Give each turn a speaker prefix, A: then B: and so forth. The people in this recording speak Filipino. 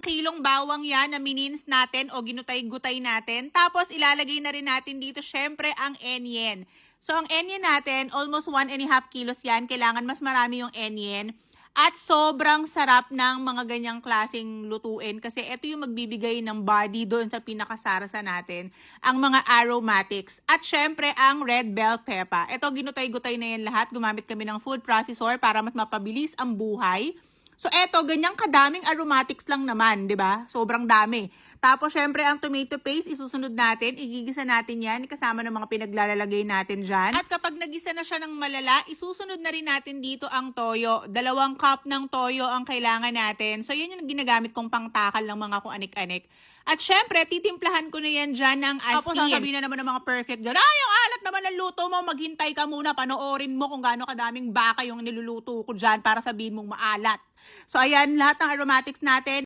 A: kilong bawang yan na minins natin o ginutay-gutay natin. Tapos ilalagay na rin natin dito syempre ang onion. So ang onion natin, almost 1.5 kilos yan. Kailangan mas marami yung onion. At sobrang sarap ng mga ganyang klaseng lutuin kasi ito yung magbibigay ng body doon sa pinakasarsa natin, ang mga aromatics. At syempre ang red bell pepper. Ito ginutay-gutay na yan lahat. Gumamit kami ng food processor para mas mapabilis ang buhay. So eto, ganyang kadaming aromatics lang naman, 'di ba? Sobrang dami. Tapos syempre ang tomato paste isusunod natin, igigisa natin 'yan kasama ng mga pinaglalagay natin diyan. At kapag nagisa na siya ng malala, isusunod na rin natin dito ang toyo. 2 cup ng toyo ang kailangan natin. So yun yung ginagamit kong pangtakal ng mga kung anik-anik. At syempre, titimplahan ko na yan dyan ng asin. Tapos sasabihin na naman ng mga perfect dyan, yung alat naman ng luto mo, maghintay ka muna, panoorin mo kung gaano kadaming baka yung niluluto ko dyan para sabihin mong maalat. So ayan, lahat ng aromatics natin.